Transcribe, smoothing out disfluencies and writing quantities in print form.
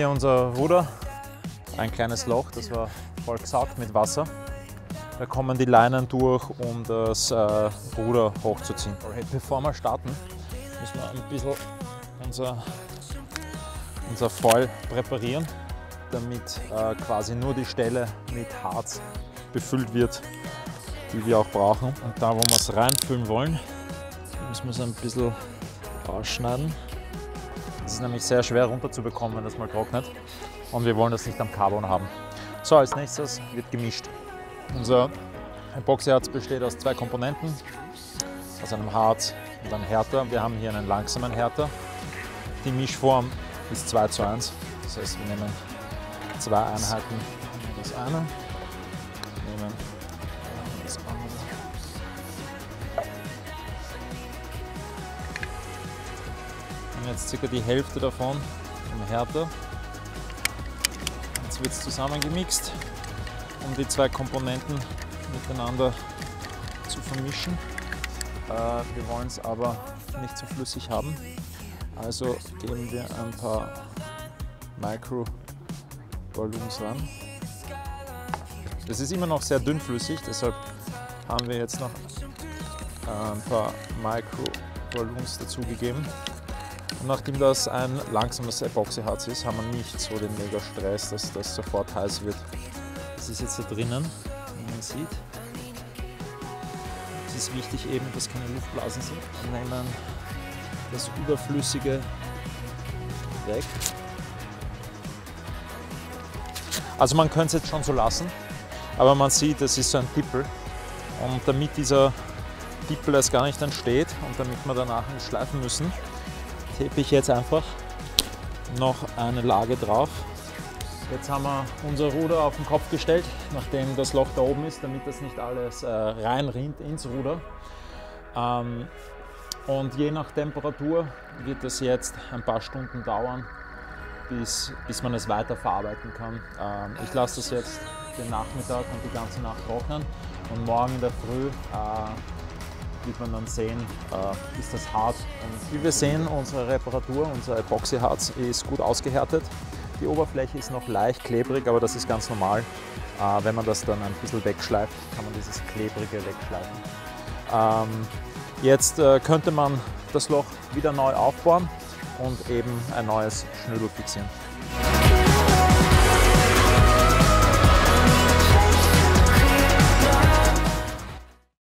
hier unser Ruder, ein kleines Loch, das war voll gesaugt mit Wasser. Da kommen die Leinen durch, um das Ruder hochzuziehen. Bevor wir starten, müssen wir ein bisschen unser Foil präparieren, damit quasi nur die Stelle mit Harz befüllt wird, die wir auch brauchen. Und da, wo wir es reinfüllen wollen, müssen wir es ein bisschen ausschneiden. Es ist nämlich sehr schwer runterzubekommen, wenn das mal trocknet. Und wir wollen das nicht am Carbon haben. So, als nächstes wird gemischt. Unser Epoxyharz besteht aus 2 Komponenten, aus einem Harz und einem Härter. Wir haben hier einen langsamen Härter. Die Mischform ist 2:1. Das heißt, wir nehmen 2 Einheiten das eine, nehmen das andere. Und jetzt ca. die Hälfte davon im Härter. Jetzt wird es zusammengemixt, um die 2 Komponenten miteinander zu vermischen. Wir wollen es aber nicht zu flüssig haben, also geben wir ein paar Micro-Ballons ran. Das ist immer noch sehr dünnflüssig, deshalb haben wir jetzt noch ein paar Micro-Ballons dazugegeben. Und nachdem das ein langsames Epoxyharz ist, haben wir nicht so den mega Stress, dass das sofort heiß wird. Das ist jetzt da drinnen, wie man sieht. Es ist wichtig eben, dass keine Luftblasen sind. Wir nehmen das Überflüssige weg. Also man könnte es jetzt schon so lassen, aber man sieht, es ist so ein Tippel. Und damit dieser Tippel erst gar nicht entsteht und damit wir danach nicht schleifen müssen, tape ich jetzt einfach noch eine Lage drauf. Jetzt haben wir unser Ruder auf den Kopf gestellt, nachdem das Loch da oben ist, damit das nicht alles reinrinnt ins Ruder. Und je nach Temperatur wird es jetzt ein paar Stunden dauern, bis man es weiter verarbeiten kann. Ich lasse das jetzt den Nachmittag und die ganze Nacht trocknen und morgen in der Früh wird man dann sehen, ist das hart. Und wie wir sehen, unsere Reparatur, unser Epoxyharz ist gut ausgehärtet. Die Oberfläche ist noch leicht klebrig, aber das ist ganz normal. Wenn man das dann ein bisschen wegschleift, kann man dieses Klebrige wegschleifen. Jetzt könnte man das Loch wieder neu aufbohren und eben ein neues Schnürdel fixieren.